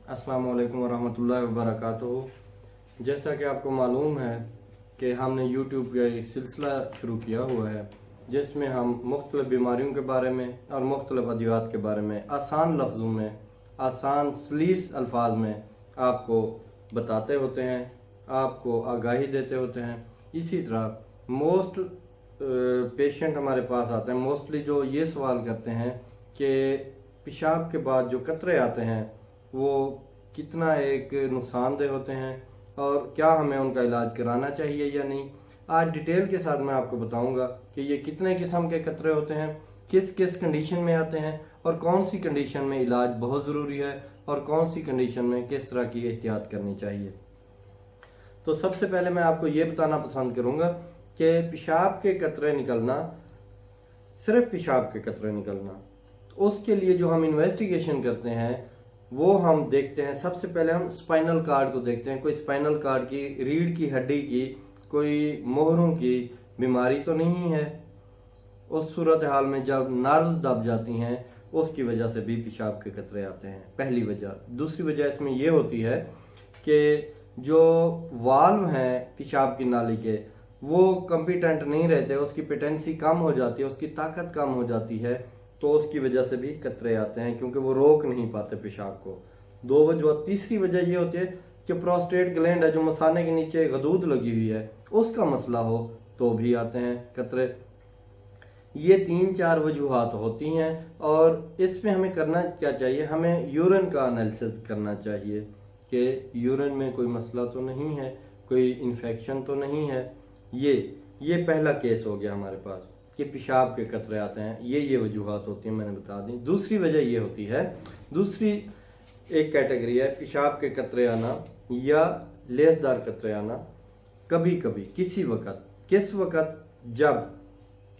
अस्सलाम वालेकुम वरहमतुल्लाहि वबरकातुहू। जैसा कि आपको मालूम है कि हमने यूट्यूब का एक सिलसिला शुरू किया हुआ है जिसमें हम मुख्तलिफ बीमारियों के बारे में और मुख्तलिफ अद्वियात के बारे में आसान लफ्ज़ों में, आसान सलीस अल्फाज में आपको बताते होते हैं, आपको आगाही देते होते हैं। इसी तरह मोस्ट पेशेंट हमारे पास आते हैं, मोस्टली जो ये सवाल करते हैं कि पेशाब के बाद जो कतरे आते हैं वो कितना एक नुकसानदेह होते हैं और क्या हमें उनका इलाज कराना चाहिए या नहीं। आज डिटेल के साथ मैं आपको बताऊंगा कि ये कितने किस्म के कतरे होते हैं, किस किस कंडीशन में आते हैं और कौन सी कंडीशन में इलाज बहुत ज़रूरी है और कौन सी कंडीशन में किस तरह की एहतियात करनी चाहिए। तो सबसे पहले मैं आपको ये बताना पसंद करूँगा कि पेशाब के कतरे निकलना, सिर्फ पेशाब के कतरे निकलना, उसके लिए जो हम इन्वेस्टिगेशन करते हैं वो हम देखते हैं। सबसे पहले हम स्पाइनल कार्ड को देखते हैं, कोई स्पाइनल कार्ड की, रीढ़ की हड्डी की, कोई मोहरों की बीमारी तो नहीं है। उस सूरत हाल में जब नर्व्स दब जाती हैं उसकी वजह से भी पेशाब के कतरे आते हैं, पहली वजह। दूसरी वजह इसमें यह होती है कि जो वाल्व हैं पेशाब की नाली के वो कम्पिटेंट नहीं रहते, उसकी पेटेंसी कम हो जाती है, उसकी ताकत कम हो जाती है, तो उसकी वजह से भी कतरे आते हैं क्योंकि वो रोक नहीं पाते पेशाब को। दो वजह। तीसरी वजह ये होती है कि प्रोस्टेट ग्लैंड है जो मसाने के नीचे गदूद लगी हुई है, उसका मसला हो तो भी आते हैं कतरे। ये 3-4 वजूहात होती हैं और इसमें हमें करना क्या चाहिए, हमें यूरिन का एनालिसिस करना चाहिए कि यूरिन में कोई मसला तो नहीं है, कोई इन्फेक्शन तो नहीं है। ये पहला केस हो गया हमारे पास कि पेशाब के कतरे आते हैं। ये वजूहात होती हैं, मैंने बता दी। दूसरी वजह ये होती है, दूसरी एक कैटेगरी है पेशाब के कतरे आना या लेसदार कतरे आना कभी कभी, किसी वक्त। किस वक्त? जब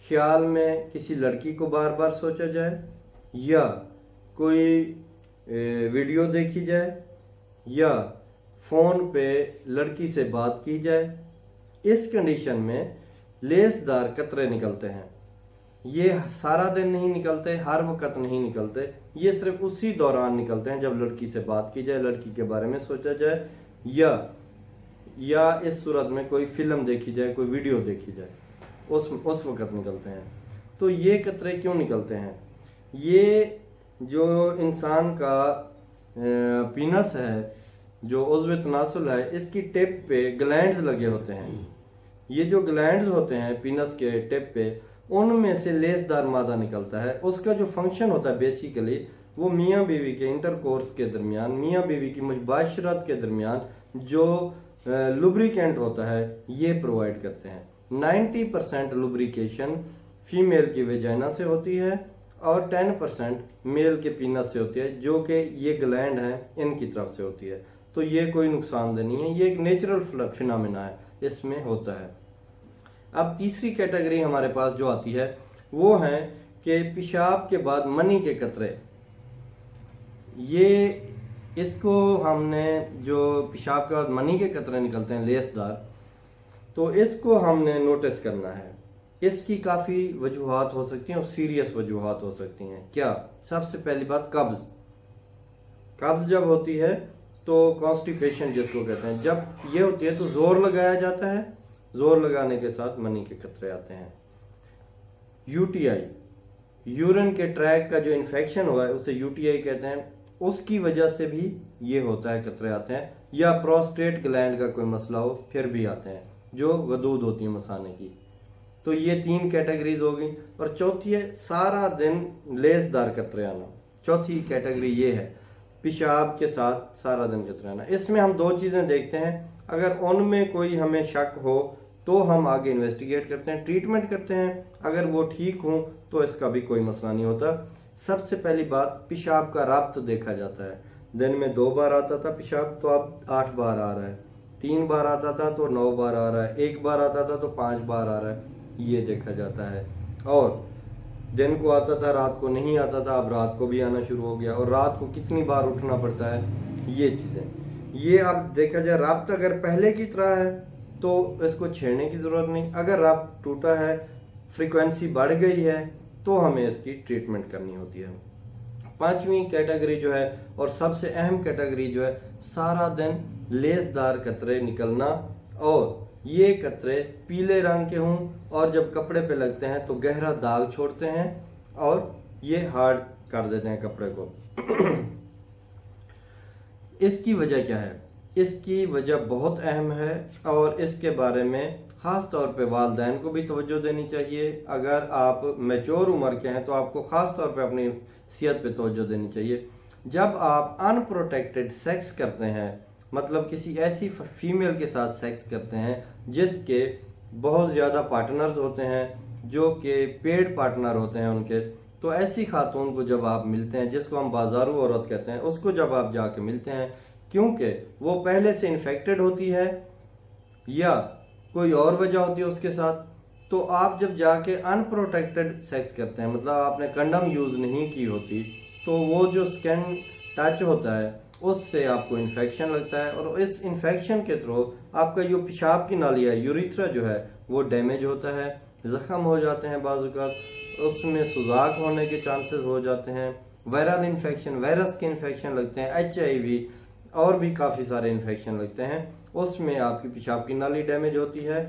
ख्याल में किसी लड़की को बार बार सोचा जाए या कोई वीडियो देखी जाए या फ़ोन पे लड़की से बात की जाए, इस कंडीशन में लेसदार कतरे निकलते हैं। ये सारा दिन नहीं निकलते, हर वक्त नहीं निकलते, ये सिर्फ उसी दौरान निकलते हैं जब लड़की से बात की जाए, लड़की के बारे में सोचा जाए या इस सूरत में कोई फिल्म देखी जाए, कोई वीडियो देखी जाए, उस वक्त निकलते हैं। तो ये कतरे क्यों निकलते हैं? ये जो इंसान का पीनस है, जो उज़्व तनासुल है, इसकी टिप पे ग्लैंड्स लगे होते हैं। ये जो ग्लैंड्स होते हैं पीनस के टिप पे, उनमें से लेसदार मादा निकलता है। उसका जो फंक्शन होता है बेसिकली वो मियाँ बीवी के इंटरकोर्स के दरमियान, मियाँ बीवी की मुबाशरत के दरमियान जो लुब्रिकेंट होता है ये प्रोवाइड करते हैं। 90% लुब्रिकेशन फीमेल की वेजाइना से होती है और 10% मेल के पीनस से होती है, जो कि ये ग्लैंड हैं इनकी तरफ से होती है। तो ये कोई नुकसानदेह नहीं है, ये एक नेचुरल फिनोमेना है, इसमें होता है। अब तीसरी कैटेगरी हमारे पास जो आती है वो है कि पेशाब के बाद मनी के कतरे। ये इसको हमने, जो पेशाब के बाद मनी के कतरे निकलते हैं लेसदार, तो इसको हमने नोटिस करना है। इसकी काफ़ी वजूहात हो सकती हैं और सीरियस वजूहात हो सकती हैं। क्या? सबसे पहली बात कब्ज़ जब होती है तो कॉन्स्टिपेशन जिसको कहते हैं, जब ये होती है तो जोर लगाया जाता है, जोर लगाने के साथ मनी के कतरे आते हैं। यूटीआई, यूरिन के ट्रैक का जो इन्फेक्शन हुआ है उसे यूटीआई कहते हैं, उसकी वजह से भी ये होता है, कतरे आते हैं। या प्रोस्टेट ग्लैंड का कोई मसला हो फिर भी आते हैं, जो गदूद होती है मसाने की। तो ये 3 कैटेगरीज हो गई। और चौथी है सारा दिन लेसदार कतरे आना। चौथी कैटेगरी ये है पेशाब के साथ सारा दिन कतरे आना। इसमें हम 2 चीज़ें देखते हैं, अगर उनमें कोई हमें शक हो तो हम आगे इन्वेस्टिगेट करते हैं, ट्रीटमेंट करते हैं। अगर वो ठीक हों तो इसका भी कोई मसला नहीं होता। सबसे पहली बात, पेशाब का रब्त देखा जाता है। दिन में 2 बार आता था पेशाब तो अब 8 बार आ रहा है, 3 बार आता था तो 9 बार आ रहा है, 1 बार आता था तो 5 बार आ रहा है, ये देखा जाता है। और दिन को आता था, रात को नहीं आता था, अब रात को भी आना शुरू हो गया। और रात को कितनी बार उठना पड़ता है, ये चीज़ें। ये अब देखा जाए, रब्त अगर पहले की तरह है तो इसको छेड़ने की ज़रूरत नहीं। अगर रब्त टूटा है, फ्रीक्वेंसी बढ़ गई है, तो हमें इसकी ट्रीटमेंट करनी होती है। पांचवी कैटेगरी जो है और सबसे अहम कैटेगरी जो है, सारा दिन लेसदार कतरे निकलना और ये कतरे पीले रंग के हों और जब कपड़े पे लगते हैं तो गहरा दाग छोड़ते हैं और ये हार्ड कर देते हैं कपड़े को। इसकी वजह क्या है? इसकी वजह बहुत अहम है और इसके बारे में ख़ास तौर पे वालिदैन को भी तवज्जो देनी चाहिए। अगर आप मैच्योर उम्र के हैं तो आपको ख़ास तौर पे अपनी सेहत पे तवज्जो देनी चाहिए। जब आप अनप्रोटेक्टेड सेक्स करते हैं, मतलब किसी ऐसी फीमेल के साथ सेक्स करते हैं जिसके बहुत ज़्यादा पार्टनर्स होते हैं, जो कि पेड पार्टनर होते हैं उनके, तो ऐसी खातून को जब आप मिलते हैं, जिसको हम बाजारू औरत कहते हैं, उसको जब आप जाके मिलते हैं, क्योंकि वो पहले से इन्फेक्टेड होती है या कोई और वजह होती है उसके साथ, तो आप जब जाके अनप्रोटेक्टेड सेक्स करते हैं, मतलब आपने कंडम यूज़ नहीं की होती, तो वो जो स्किन टच होता है उससे आपको इन्फेक्शन लगता है और इस इन्फेक्शन के थ्रू आपका जो पेशाब की नाली है, यूरिथ्रा जो है, वो डैमेज होता है, ज़ख्म हो जाते हैं, बाज़ उसमें सुजाक होने के चांसेस हो जाते हैं, वायरल इन्फेक्शन, वायरस के इन्फेक्शन लगते हैं, HIV और भी काफ़ी सारे इन्फेक्शन लगते हैं। उसमें आपकी पेशाब की नाली डैमेज होती है,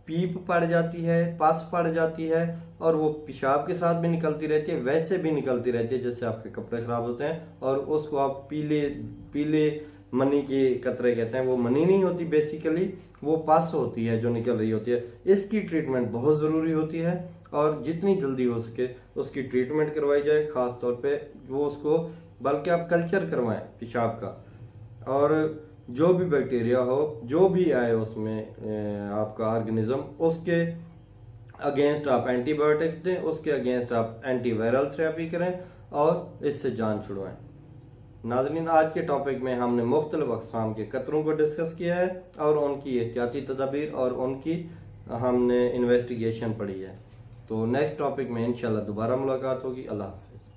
पीप पड़ जाती है, पस पड़ जाती है और वो पेशाब के साथ भी निकलती रहती है, वैसे भी निकलती रहती है जैसे आपके कपड़े ख़राब होते हैं और उसको आप पीले मनी के कतरे कहते हैं। वो मनी नहीं होती, बेसिकली वो पस होती है जो निकल रही होती है। इसकी ट्रीटमेंट बहुत ज़रूरी होती है और जितनी जल्दी हो सके उसकी ट्रीटमेंट करवाई जाए। ख़ास तौर पे वो उसको, बल्कि आप कल्चर करवाएं पेशाब का, और जो भी बैक्टीरिया हो, जो भी आए उसमें आपका ऑर्गेनिज्म, उसके अगेंस्ट आप एंटीबायोटिक्स दें, उसके अगेंस्ट आप एंटीवायरल थेरेपी करें और इससे जान छुड़वाएं। नाज़रीन, आज के टॉपिक में हमने मुख्तलिफ अक़साम के कतरों को डिस्कस किया है और उनकी एहतियाती तदाबीर और उनकी हमने इन्वेस्टिगेशन पढ़ी है। तो नेक्स्ट टॉपिक में इंशाल्लाह दोबारा मुलाकात होगी। अल्लाह हाफ़िज़।